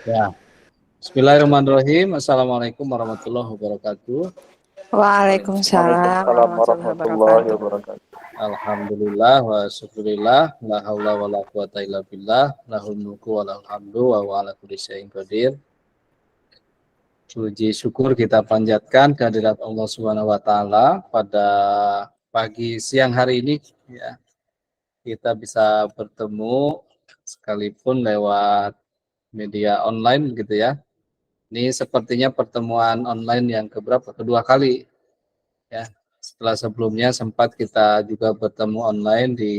Ya, Bismillahirrahmanirrahim. Assalamualaikum warahmatullahi wabarakatuh. Waalaikumsalam Waalaikumsalam warahmatullahi warahmatullahi wabarakatuh. wabarakatuh. Alhamdulillah wa syukurillah, la haula wa la quwata illa billah, lahul mulku wa lahul hamdu wa huwa ala kulli syai'in qadir. Puji syukur kita panjatkan kehadirat Allah Subhanahu wa taala pada pagi siang hari ini ya. Kita bisa bertemu sekalipun lewat media online gitu ya. Ini sepertinya pertemuan online yang keberapa? Kedua kali ya. Setelah sebelumnya sempat kita juga bertemu online di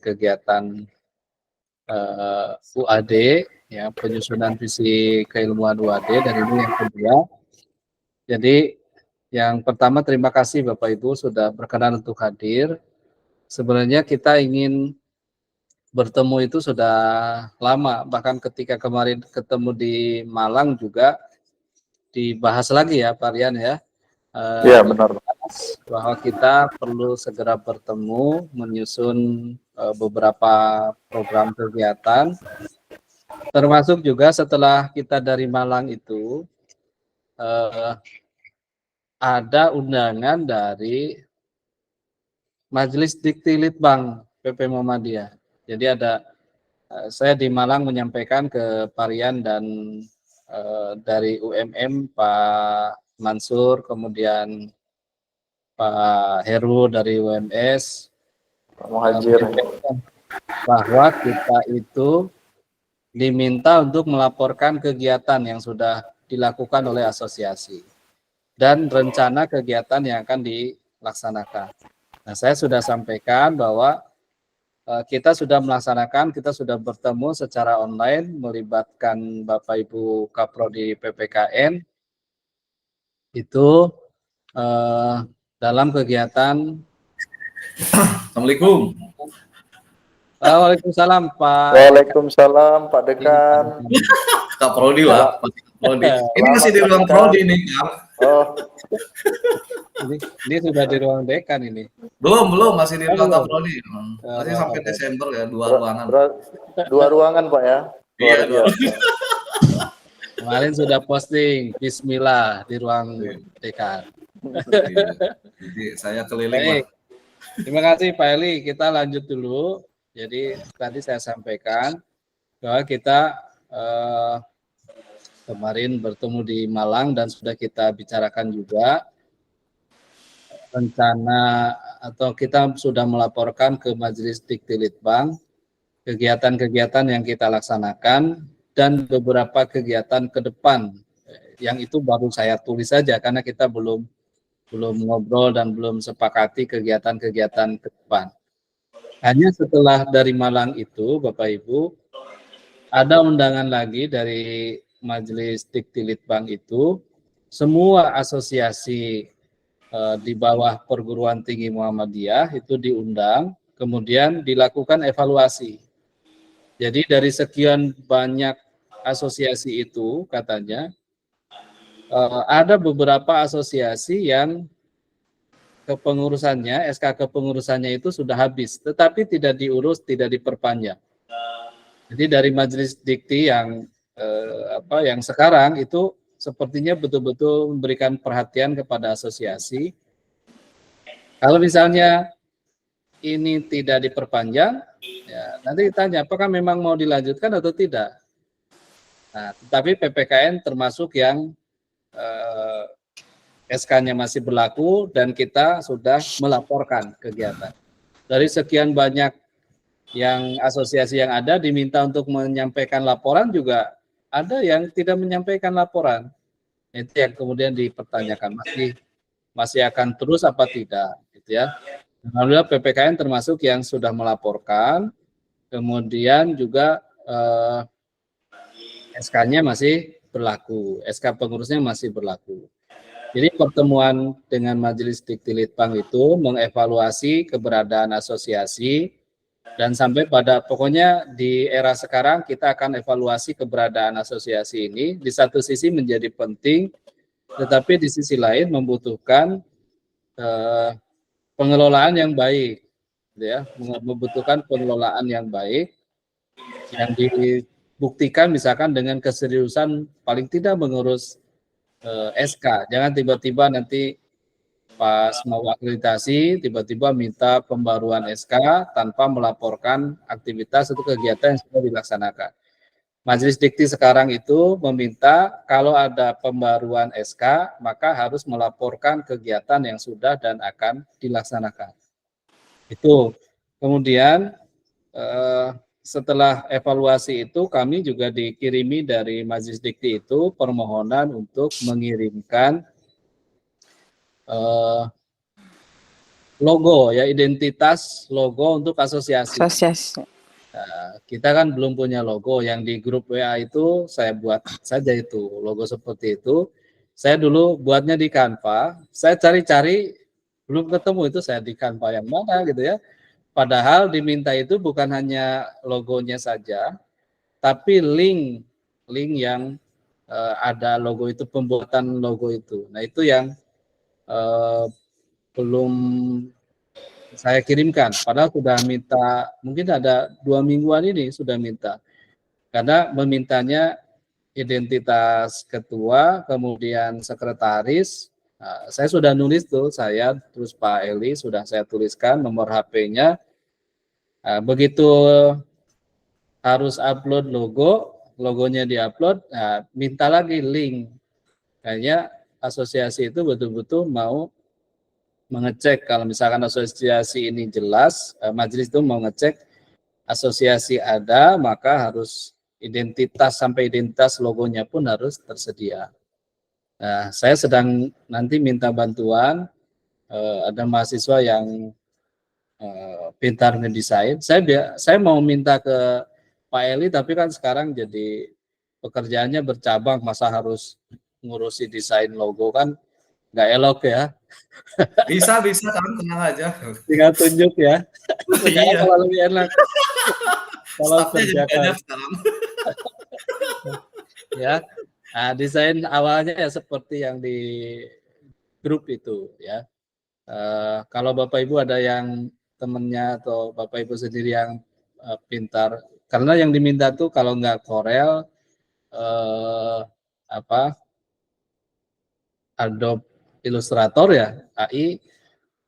kegiatan UAD ya, penyusunan visi keilmuan UAD, dan ini yang kedua. Jadi yang pertama, terima kasih Bapak Ibu sudah berkenan untuk hadir. Sebenarnya kita ingin bertemu itu sudah lama, bahkan ketika kemarin ketemu di Malang juga dibahas lagi ya Pak Rian ya. Iya, benar. Bahwa kita perlu segera bertemu menyusun beberapa program kegiatan, termasuk juga setelah kita dari Malang itu ada undangan dari Majelis Dikti Litbang PP Muhammadiyah. Jadi ada saya di Malang menyampaikan ke Parian dan dari UMM Pak Mansur, kemudian Pak Heru dari UMS, Muhajir. bahwa kita itu diminta untuk melaporkan kegiatan yang sudah dilakukan oleh asosiasi dan rencana kegiatan yang akan dilaksanakan. Nah, saya sudah sampaikan bahwa kita sudah melaksanakan, kita sudah bertemu secara online melibatkan Bapak Ibu Kaprodi PPKN itu dalam kegiatan. Assalamualaikum. Waalaikumsalam Pak. Waalaikumsalam Pak Dekan. Kak Prodi lah. Prodi. Ini masih di ruang Prodi nih, Kang. Oh, ini sudah di ruang dekan ini. Belum, masih di ruang Kak Prodi. Masih sampai Desember ya, dua ruangan. Dua ruangan Pak ya. Iya, dua. Kemarin sudah posting Bismillah di ruang dekan. Jadi saya keliling Baik. lah. Terima kasih Pak Eli. Kita lanjut dulu. Jadi tadi saya sampaikan bahwa kita kemarin bertemu di Malang dan sudah kita bicarakan juga rencana atau kita sudah melaporkan ke Majelis Dikti Litbang kegiatan-kegiatan yang kita laksanakan dan beberapa kegiatan ke depan yang itu baru saya tulis saja karena kita belum ngobrol dan belum sepakati kegiatan-kegiatan ke depan. Hanya setelah dari Malang itu, Bapak Ibu, ada undangan lagi dari Majelis Dikti Litbang itu, semua asosiasi di bawah perguruan tinggi Muhammadiyah itu diundang, kemudian dilakukan evaluasi. Jadi dari sekian banyak asosiasi itu, katanya, ada beberapa asosiasi yang kepengurusannya, SK kepengurusannya itu sudah habis, tetapi tidak diurus, tidak diperpanjang. Jadi dari Majelis Dikti yang yang sekarang itu sepertinya betul-betul memberikan perhatian kepada asosiasi. Kalau misalnya ini tidak diperpanjang, ya nanti ditanya apakah memang mau dilanjutkan atau tidak. Nah, tetapi PPKN termasuk yang SK-nya masih berlaku dan kita sudah melaporkan kegiatan. Dari sekian banyak yang asosiasi yang ada diminta untuk menyampaikan laporan juga ada yang tidak menyampaikan laporan. Itu yang kemudian dipertanyakan masih akan terus apa tidak, gitu ya. Alhamdulillah PPKN termasuk yang sudah melaporkan, kemudian juga SK-nya masih berlaku, SK pengurusnya masih berlaku. Jadi pertemuan dengan Majelis Dikti Litbang itu mengevaluasi keberadaan asosiasi dan sampai pada pokoknya di era sekarang kita akan evaluasi keberadaan asosiasi ini. Di satu sisi menjadi penting, tetapi di sisi lain membutuhkan pengelolaan yang baik, ya, membutuhkan pengelolaan yang baik yang buktikan misalkan dengan keseriusan paling tidak mengurus SK. Jangan tiba-tiba nanti pas mau akreditasi tiba-tiba minta pembaruan SK tanpa melaporkan aktivitas atau kegiatan yang sudah dilaksanakan. Majelis Dikti sekarang itu meminta kalau ada pembaruan SK maka harus melaporkan kegiatan yang sudah dan akan dilaksanakan. Itu. Kemudian setelah evaluasi itu kami juga dikirimi dari Majelis Dikti itu permohonan untuk mengirimkan logo ya, identitas logo untuk asosiasi. Kita kan belum punya logo. Yang di grup WA itu saya buat saja itu logo seperti itu. Saya dulu buatnya di Canva. Saya cari-cari belum ketemu itu saya di Canva yang mana gitu ya. Padahal diminta itu bukan hanya logonya saja, tapi link yang ada logo itu, pembuatan logo itu. Nah itu yang belum saya kirimkan, padahal sudah minta, mungkin ada 2 mingguan ini sudah minta, karena memintanya identitas ketua, kemudian sekretaris. Nah, saya sudah nulis tuh, saya terus Pak Eli sudah saya tuliskan nomor HP-nya. Nah, begitu harus upload logonya diupload, nah, minta lagi link. Kayaknya asosiasi itu betul-betul mau mengecek kalau misalkan asosiasi ini jelas, majelis itu mau ngecek asosiasi ada, maka harus identitas sampai identitas logonya pun harus tersedia. Nah, saya sedang nanti minta bantuan, ada mahasiswa yang pintar ngedesain. Saya mau minta ke Pak Eli, tapi kan sekarang jadi pekerjaannya bercabang, masa harus ngurusi desain logo kan nggak elok ya. Bisa kan, tenang aja. Tinggal tunjuk ya. Sekarang Iya. kalau lebih enak. Kalau Staffnya jadi kerjakan banyak sekarang. ya. Nah, desain awalnya ya seperti yang di grup itu ya. Kalau Bapak Ibu ada yang temennya atau Bapak Ibu sendiri yang pintar, karena yang diminta tuh kalau nggak Corel Adobe Illustrator ya, AI,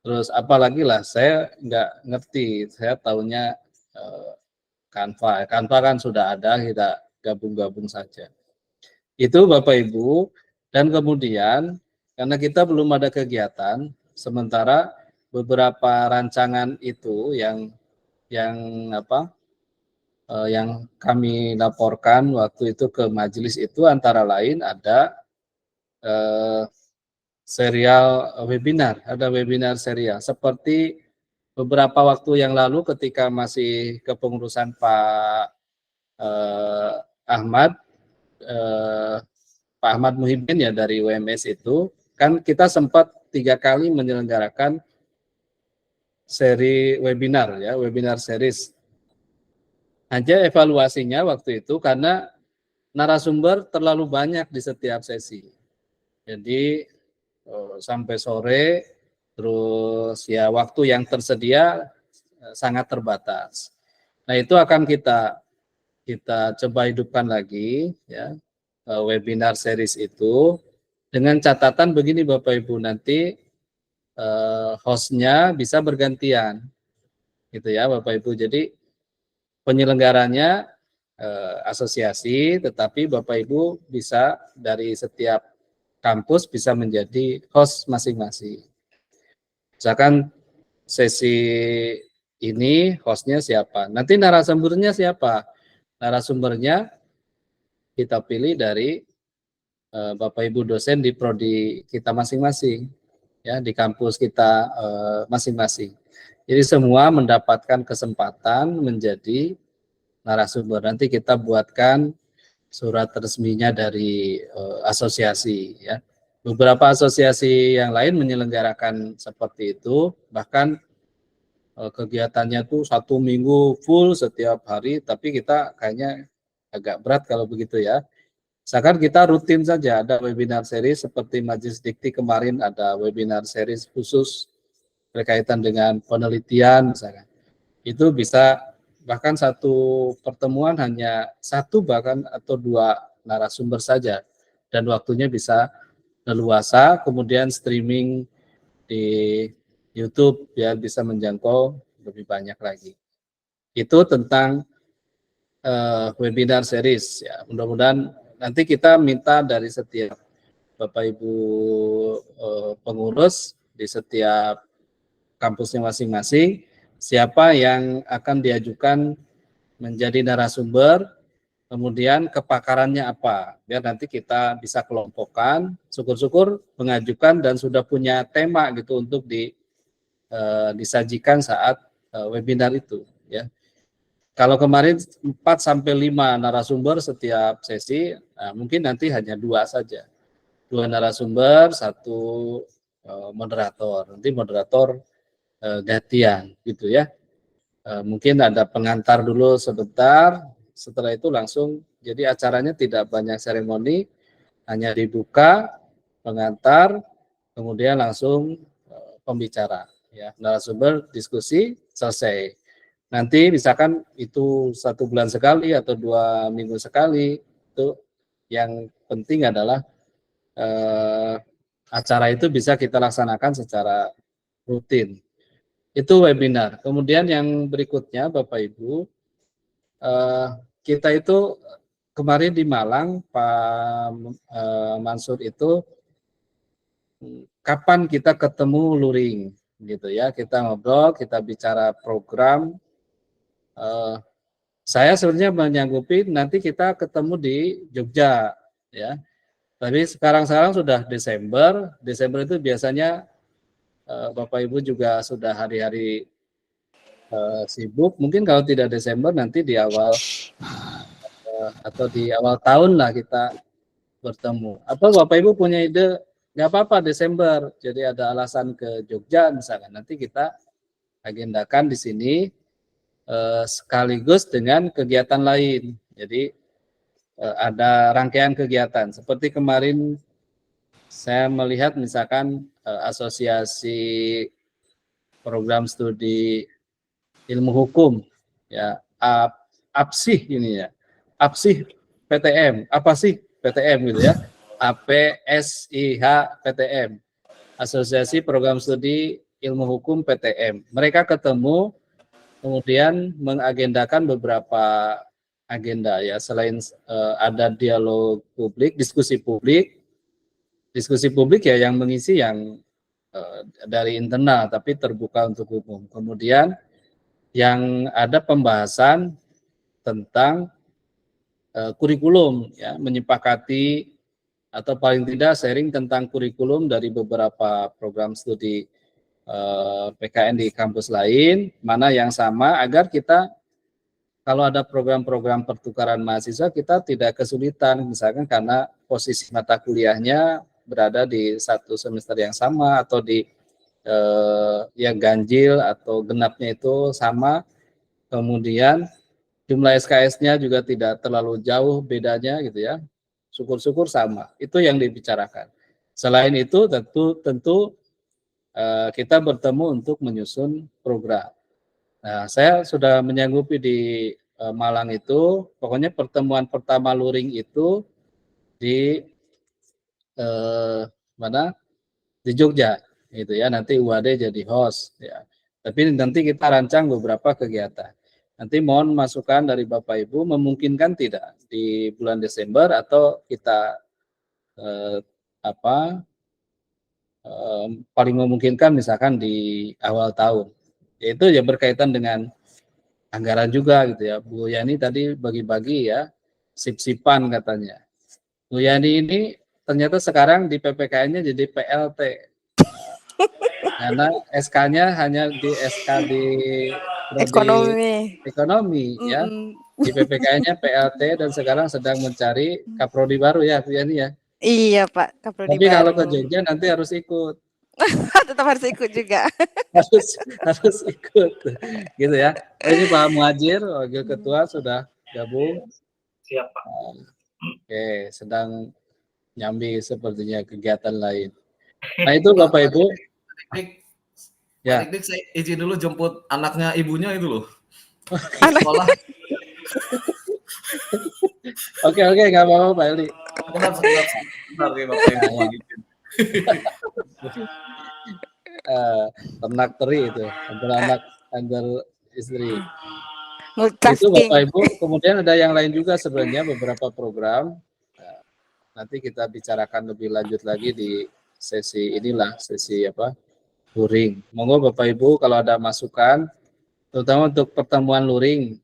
terus apalagi lah, saya nggak ngerti, saya tahunya Canva. Canva kan sudah ada, kita gabung-gabung saja. Itu Bapak Ibu, dan kemudian karena kita belum ada kegiatan, sementara beberapa rancangan itu yang kami laporkan waktu itu ke majelis itu antara lain ada serial webinar, ada webinar serial seperti beberapa waktu yang lalu ketika masih kepengurusan Pak Ahmad Muhyiddin ya dari UMS itu, kan kita sempat 3 kali menyelenggarakan seri webinar ya, webinar series. Hanya evaluasinya waktu itu karena narasumber terlalu banyak di setiap sesi. Jadi sampai sore, terus ya waktu yang tersedia sangat terbatas. Nah itu akan kita coba hidupkan lagi ya, webinar series itu dengan catatan begini Bapak Ibu, nanti hostnya bisa bergantian gitu ya Bapak Ibu. Jadi penyelenggaranya asosiasi, tetapi Bapak Ibu bisa dari setiap kampus bisa menjadi host masing-masing. Misalkan sesi ini hostnya siapa, nanti narasumbernya siapa. Narasumbernya kita pilih dari Bapak Ibu dosen di prodi kita masing-masing, ya di kampus kita masing-masing. Jadi semua mendapatkan kesempatan menjadi narasumber. Nanti kita buatkan surat resminya dari asosiasi ya. Beberapa asosiasi yang lain menyelenggarakan seperti itu, bahkan kegiatannya tuh 1 minggu full setiap hari, tapi kita kayaknya agak berat kalau begitu ya. Misalkan kita rutin saja ada webinar series seperti Majelis Dikti kemarin ada webinar series khusus berkaitan dengan penelitian misalkan. Itu bisa bahkan satu pertemuan hanya satu bahkan atau dua narasumber saja, dan waktunya bisa leluasa, kemudian streaming di YouTube biar bisa menjangkau lebih banyak lagi. Itu tentang webinar series ya. Mudah-mudahan nanti kita minta dari setiap Bapak Ibu pengurus di setiap kampusnya masing-masing siapa yang akan diajukan menjadi narasumber, kemudian kepakarannya apa, biar nanti kita bisa kelompokkan, syukur-syukur mengajukan dan sudah punya tema gitu untuk disajikan saat webinar itu ya. Kalau kemarin 4 sampai 5 narasumber setiap sesi, nah mungkin nanti hanya 2 saja. 2 narasumber, 1 moderator. Nanti moderator gantian gitu ya. Mungkin ada pengantar dulu sebentar, setelah itu langsung, jadi acaranya tidak banyak seremoni, hanya dibuka, pengantar, kemudian langsung pembicara ya, narasumber, diskusi, selesai. Nanti misalkan itu 1 bulan sekali atau 2 minggu sekali, itu yang penting adalah acara itu bisa kita laksanakan secara rutin. Itu webinar. Kemudian yang berikutnya Bapak Ibu, kita itu kemarin di Malang, Pak Mansur itu, kapan kita ketemu luring gitu ya, kita ngobrol, kita bicara program. Saya sebenarnya menyanggupi nanti kita ketemu di Jogja ya. Tapi sekarang sudah Desember itu biasanya Bapak Ibu juga sudah hari-hari sibuk. Mungkin kalau tidak Desember nanti di awal atau di awal tahun lah kita bertemu. Atau Bapak Ibu punya ide, nggak apa-apa Desember, jadi ada alasan ke Jogja misalkan, nanti kita agendakan di sini sekaligus dengan kegiatan lain. Jadi ada rangkaian kegiatan. Seperti kemarin saya melihat misalkan asosiasi program studi ilmu hukum ya, APSIH ini ya, APSIH PTM, apa sih PTM gitu ya, APSIH PTM, Asosiasi Program Studi Ilmu Hukum PTM. Mereka ketemu, kemudian mengagendakan beberapa agenda ya, selain ada dialog publik, diskusi publik ya yang mengisi yang dari internal tapi terbuka untuk umum. Kemudian yang ada pembahasan tentang kurikulum ya, menyepakati atau paling tidak sharing tentang kurikulum dari beberapa program studi PKN di kampus lain, mana yang sama, agar kita kalau ada program-program pertukaran mahasiswa kita tidak kesulitan, misalkan karena posisi mata kuliahnya berada di satu semester yang sama atau di yang ganjil atau genapnya itu sama, kemudian jumlah SKS-nya juga tidak terlalu jauh bedanya gitu ya, syukur-syukur sama, itu yang dibicarakan. Selain itu tentu kita bertemu untuk menyusun program. Nah, saya sudah menyanggupi di Malang itu, pokoknya pertemuan pertama luring itu di mana? Di Jogja, gitu ya. Nanti UAD jadi host, ya. Tapi nanti kita rancang beberapa kegiatan. Nanti mohon masukan dari Bapak Ibu, memungkinkan tidak di bulan Desember atau kita paling memungkinkan misalkan di awal tahun. Yaitu ya berkaitan dengan anggaran juga gitu ya. Bu Yani tadi bagi-bagi ya, sip-sipan katanya. Bu Yani ini ternyata sekarang di PPKN-nya jadi PLT. Karena SK-nya hanya di SK di ekonomi ya. Di PPKN-nya PLT dan sekarang sedang mencari kaprodi baru ya Bu Yani ya. Iya Pak, kaprodi Tapi kalau baru. ke Jogja nanti harus ikut. Tetap harus ikut juga. harus ikut gitu ya. Ini Pak Muhajir, Wakil Ketua sudah gabung. Siap Pak. Oke, sedang nyambi sepertinya kegiatan lain. Nah itu Bapak Ibu. Ya. Pak Dik, saya izin dulu jemput anaknya ibunya itu loh. Sekolah. Oke, nggak apa-apa Pak Eli. Sebentar nih Bapak Ibu. Ternak teri itu, antara anak, antar istri. Itu Multitasking. Bapak Ibu, kemudian ada yang lain juga sebenarnya beberapa program. Nah, nanti kita bicarakan lebih lanjut lagi di sesi inilah, sesi apa? Luring. Monggo Bapak Ibu kalau ada masukan, terutama untuk pertemuan luring,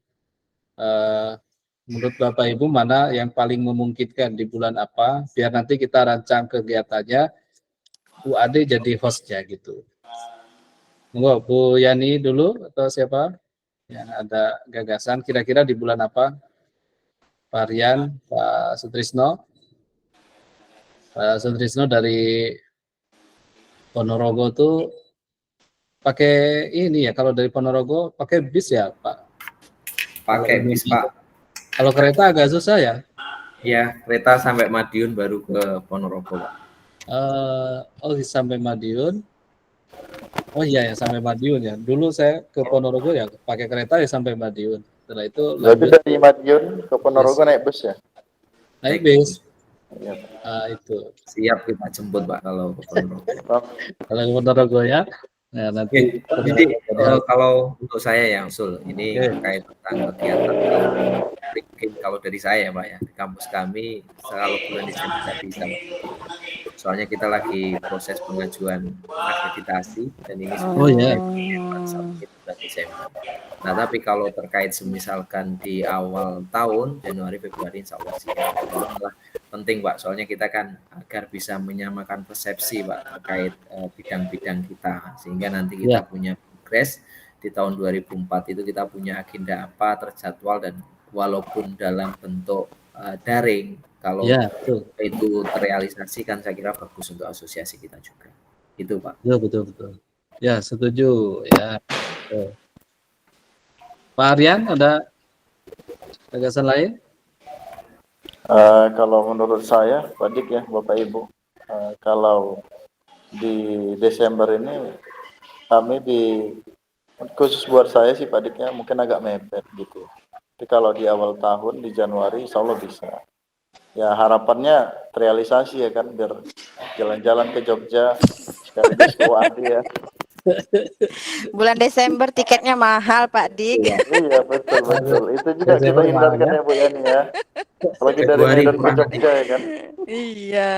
menurut Bapak Ibu mana yang paling memungkinkan di bulan apa, biar nanti kita rancang kegiatannya, Bu Ade jadi hostnya gitu. Monggo Bu Yani dulu atau siapa yang ada gagasan kira-kira di bulan apa? Pak Rian, Pak Sutrisno. Pak Sutrisno dari Ponorogo tuh pakai ini ya, kalau dari Ponorogo pakai bis ya Pak? Pakai bis Pak. Kalau kereta agak susah ya? Ya, kereta sampai Madiun baru ke Ponorogo Pak. Oh sampai Madiun. Oh iya ya sampai Madiun ya. Dulu saya ke Ponorogo ya pakai kereta ya sampai Madiun. Setelah itu Berarti lanjut dari Madiun ke Ponorogo naik bus ya? naik bis. Iya. Itu. Siap kita jemput Pak kalau ke Ponorogo. Kalau ke Ponorogo ya. Nah, nanti Jadi kalau untuk saya yang Sul, ini terkait tentang kegiatan kalau dari saya ya Pak ya, di kampus kami kalau bulan Desember tidak bisa. Soalnya kita lagi proses pengajuan akreditasi dan ini sudah sampai bulan Desember. Nah tapi kalau terkait semisalkan di awal tahun Januari Februari insya Allah sih malah penting Pak, soalnya kita kan agar bisa menyamakan persepsi Pak terkait bidang-bidang kita sehingga nanti kita punya progres di tahun 2004 itu kita punya agenda apa terjadwal dan walaupun dalam bentuk daring kalau itu terrealisasi kan saya kira bagus untuk asosiasi kita juga itu Pak. Betul. Ya setuju ya. Pak Aryan ada gagasan lain? Kalau menurut saya, Pak Dik ya, Bapak Ibu, kalau di Desember ini kami khusus buat saya sih Pak Dik ya, mungkin agak mepet gitu. Tapi kalau di awal tahun di Januari, insya Allah bisa. Ya harapannya terrealisasi ya kan, biar jalan-jalan ke Jogja, sekaligus ke Wadi ya. Bulan Desember tiketnya mahal Pak Dik. Iya betul. Itu juga kita hindarkan ya Bu Yani ya. Apalagi dari Medan ke Jogja ya kan. Iya.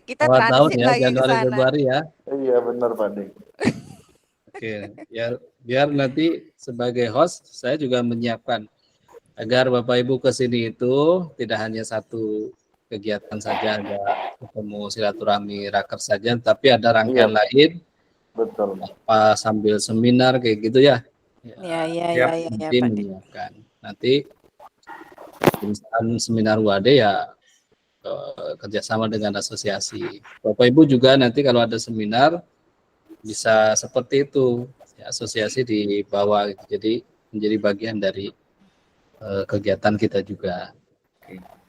Kita Awal tahun transit ya, lagi ke Januari sana. Februari ya. Iya benar Pak Dik. Oke, ya biar nanti sebagai host saya juga menyiapkan agar Bapak Ibu ke sini itu tidak hanya satu kegiatan saja, ada ketemu silaturahmi raker saja, tapi ada rangkaian lain. Betul. Apa sambil seminar kayak gitu ya? Iya Nanti Pak Dik. menyiapkan. Nanti seminar WADE ya kerjasama dengan asosiasi. Bapak Ibu juga nanti kalau ada seminar bisa seperti itu, ya, asosiasi di bawah, jadi menjadi bagian dari kegiatan kita juga.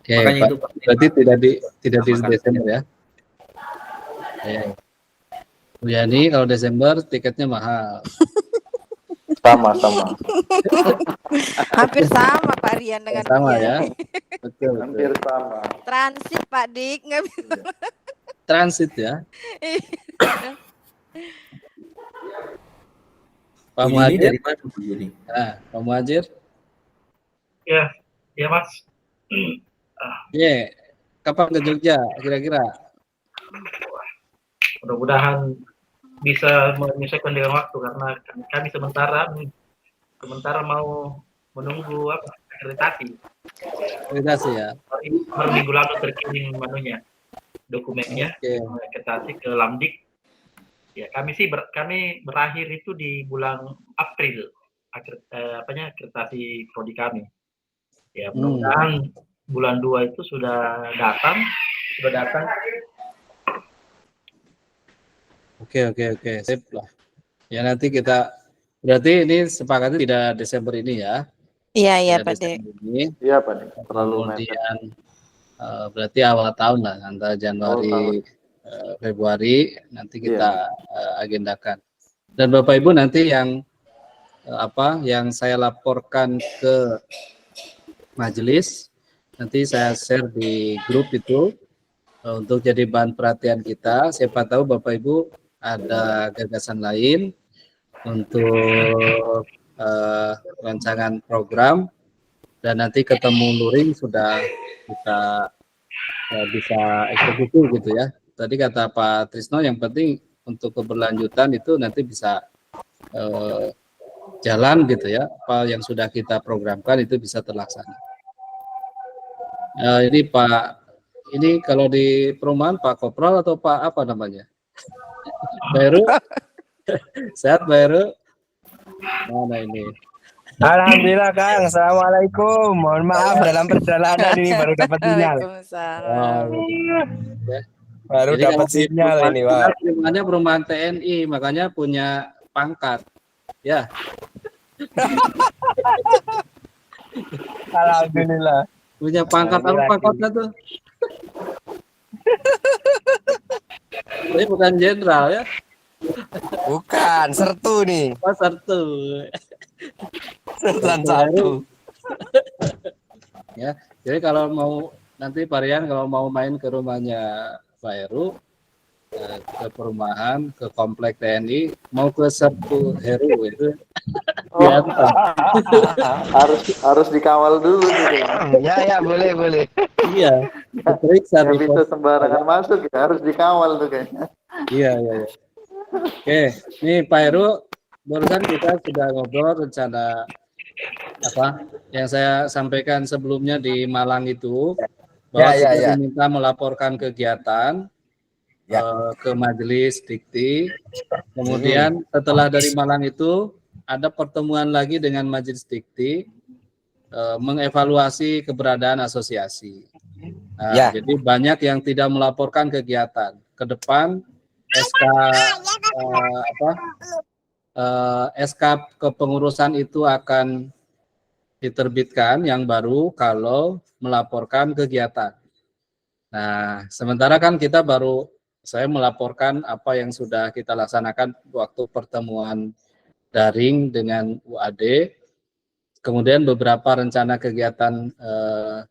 Oke, Makanya Pak, itu Pak, berarti tidak di Desember ya? Bu Yani kalau Desember tiketnya mahal. Sama. Hampir sama Pak Rian dengan Sama Bu Yani. ya? Betul. Hampir sama. Transit Pak Dik, nggak bisa. Transit ya? Pak Bu Yuni Muhajir dari mana Bu Yuni? Nah, Pak Muhajir? Ya Mas. Kapan ke Jogja kira-kira? Mudah-mudahan bisa menyesuaikan dengan waktu karena kami sementara mau menunggu akreditasi. Akreditasi ya? Baru minggu lalu terkirim dokumennya, akreditasi ke Lamdik. Ya kami berakhir itu di bulan April akreditasi prodi kami. Ya mudah-mudahan bulan 2 itu sudah datang. Oke, sip lah. Ya nanti kita berarti ini sepakatnya tidak Desember ini ya? Iya Pak Dik. Iya Pak Dik. Kemudian berarti awal tahun lah antara Januari Februari nanti kita agendakan. Dan Bapak Ibu nanti yang apa yang saya laporkan ke majelis, nanti saya share di grup itu untuk jadi bahan perhatian kita. Siapa tahu Bapak Ibu ada gagasan lain untuk rancangan program, dan nanti ketemu luring sudah kita bisa eksekusi gitu ya. Tadi kata Pak Trisno, yang penting untuk keberlanjutan itu nanti bisa jalan gitu ya, apa yang sudah kita programkan itu bisa terlaksana. Ini Pak, ini kalau di perumahan Pak Kopral atau Pak apa namanya? Pak Heru? Sehat Pak Heru? Mana ini? Alhamdulillah Kang, assalamualaikum. Mohon maaf dalam perjalanan ini baru dapat sinyal. Waalaikumsalam. Baru Jadi dapat kalau di sinyal ini, Pak. Perumahannya perumahan TNI, makanya punya pangkat. Ya. Alhamdulillah. Punya pangkat, apa pangkatnya tuh? Ini bukan jenderal ya? Bukan, sertu nih. Pak Sertu. Sersan satu. Ya, jadi kalau mau nanti Parian kalau mau main ke rumahnya Pak Heru, ke perumahan, ke komplek TNI, mau ke Sertu Heru itu diantar. harus dikawal dulu gitu. Ya, boleh. Iya, diperiksa Nggak di bisa pos. sembarangan masuk ya, harus dikawal tuh kayaknya. Iya. Oke, nih Pak Heru, barusan kita sudah ngobrol rencana apa yang saya sampaikan sebelumnya di Malang itu, bahwa kita diminta melaporkan kegiatan ke majelis dikti. Kemudian setelah dari Malang itu ada pertemuan lagi dengan majelis dikti, mengevaluasi keberadaan asosiasi. Nah, jadi banyak yang tidak melaporkan kegiatan. Ke depan SK kepengurusan itu akan diterbitkan yang baru kalau melaporkan kegiatan. Nah, sementara kan kita saya melaporkan apa yang sudah kita laksanakan waktu pertemuan daring dengan UAD, kemudian beberapa rencana kegiatan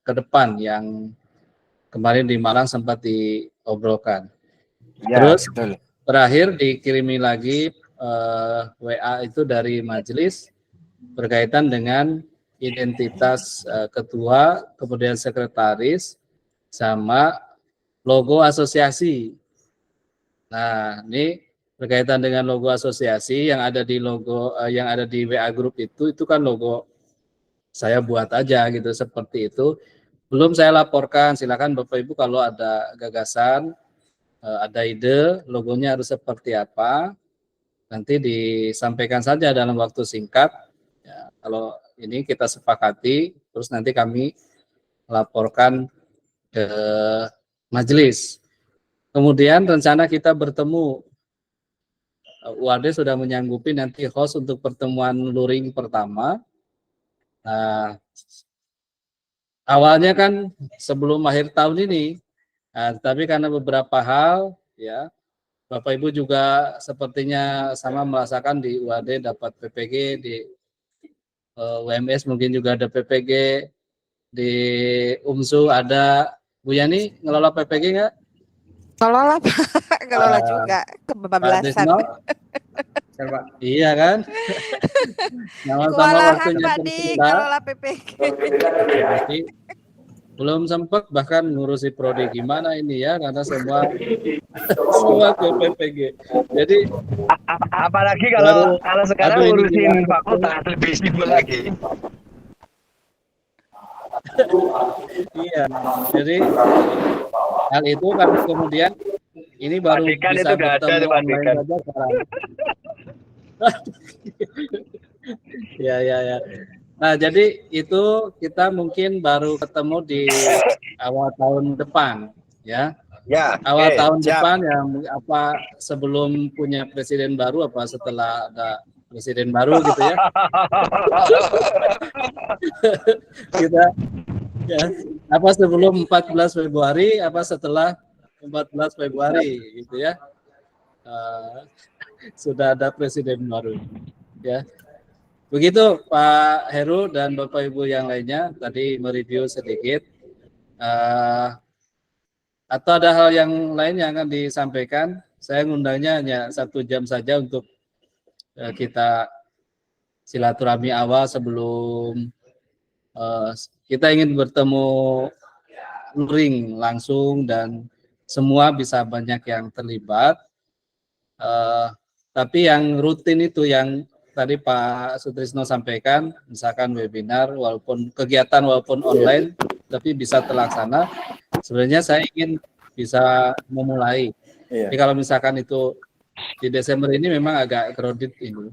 ke depan yang kemarin di Malang sempat diobrolkan. Terus terakhir dikirimi lagi WA itu dari majelis berkaitan dengan identitas ketua, kemudian sekretaris, sama logo asosiasi. Nah, ini berkaitan dengan logo asosiasi yang ada di yang ada di WA Group itu kan logo saya buat aja gitu, seperti itu. Belum saya laporkan, silakan Bapak Ibu kalau ada gagasan, ada ide, logonya harus seperti apa, nanti disampaikan saja dalam waktu singkat. Ya, kalau ini kita sepakati, terus nanti kami laporkan ke majelis. Kemudian rencana kita bertemu, UAD sudah menyanggupi nanti host untuk pertemuan luring pertama. Nah, awalnya kan sebelum akhir tahun ini, tapi karena beberapa hal, ya, Bapak Ibu juga sepertinya sama merasakan di UAD dapat PPG, di UMS mungkin juga ada PPG, di UMSU ada. Bu Yani ngelola PPG nggak? Ngelola Pak, ngelola juga kebablasan. Iya kan? Sama-sama waktunya Pak Dik, ngelola PPG. Jadi, belum sempat bahkan ngurusi prodi gimana ini ya, karena semua ke PPG. Jadi apalagi kalau sekarang ngurusin fakultas lebih sibuk lagi. Iya, jadi hal itu kan kemudian ini baru bisa bertemu online saja sekarang. Ya. Nah, jadi itu kita mungkin baru ketemu di awal tahun depan, ya. Awal tahun depan ya, apa sebelum punya presiden baru, apa setelah ada presiden baru gitu ya. Kita ya, apa sebelum 14 Februari, apa setelah 14 Februari gitu ya. Sudah ada presiden baru, ya. Begitu Pak Heru dan Bapak Ibu yang lainnya tadi mereview sedikit. Atau ada hal yang lain yang akan disampaikan? Saya ngundangnya hanya 1 jam saja untuk kita silaturahmi awal sebelum kita ingin bertemu luring langsung dan semua bisa banyak yang terlibat. Tapi yang rutin itu yang tadi Pak Sutrisno sampaikan, misalkan webinar walaupun kegiatan walaupun online tapi bisa terlaksana. Sebenarnya saya ingin bisa memulai. Jadi kalau misalkan itu di Desember ini memang agak crowded ini.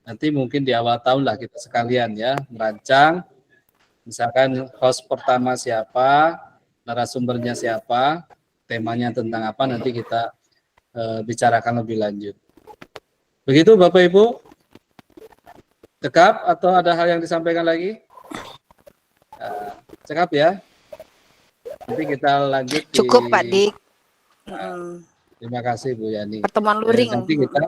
Nanti mungkin di awal tahun lah kita sekalian ya merancang. Misalkan host pertama siapa, narasumbernya siapa, temanya tentang apa, nanti kita bicarakan lebih lanjut. Begitu Bapak Ibu, cekap atau ada hal yang disampaikan lagi? Cekap ya. Nanti kita lanjut. Cukup Pak Dik. Terima kasih Bu Yani. Pertemuan luring. Nanti kita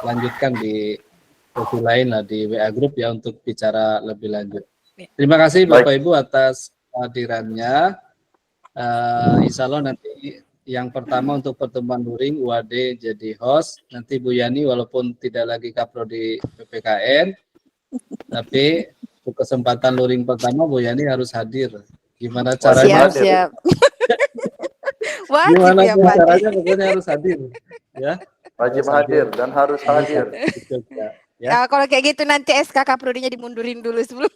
lanjutkan di sesi lain lah di WA Group ya untuk bicara lebih lanjut. Terima kasih Bapak Ibu atas kehadirannya. Insya Allah nanti yang pertama untuk pertemuan luring UAD jadi host. Nanti Bu Yani walaupun tidak lagi kaprodi PPKN, tapi untuk kesempatan luring pertama Bu Yani harus hadir. Gimana caranya? Siap. Wajib Gimana ya Pak Dik. caranya? Pokoknya harus hadir, ya. Wajib hadir dan harus hadir. Ya. Nah, kalau kayak gitu nanti SK Kaprodinya dimundurin dulu sebelum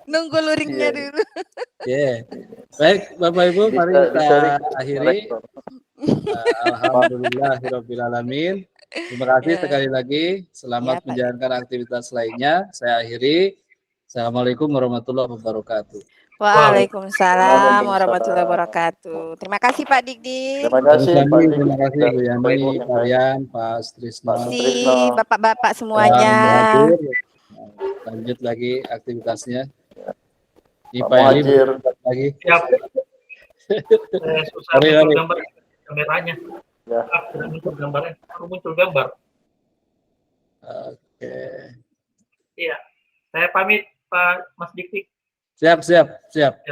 nunggu luringnya dulu. Baik Bapak Ibu, mari kita akhiri. Rektor. Alhamdulillahirobbilalamin. Terima kasih sekali lagi. Selamat Pak. menjalankan aktivitas lainnya. Saya akhiri. Assalamualaikum warahmatullahi wabarakatuh. Waalaikumsalam warahmatullahi wabarakatuh. Terima kasih Pak Dik. Terima kasih Pak Dik. Terima kasih Bu Yani, Pak Yan, Pak Sutrisno. Pak Si Sutrisno. bapak-bapak semuanya. Lanjut lagi aktivitasnya. Ini Pak Pak Eli Muhajir. lagi. Siap. Susah Mari. muncul gambar kameranya. Ya. Tidak muncul gambarnya. Baru muncul gambar. Oke. Iya. Saya pamit Pak Mas Dik. Siap. Siap.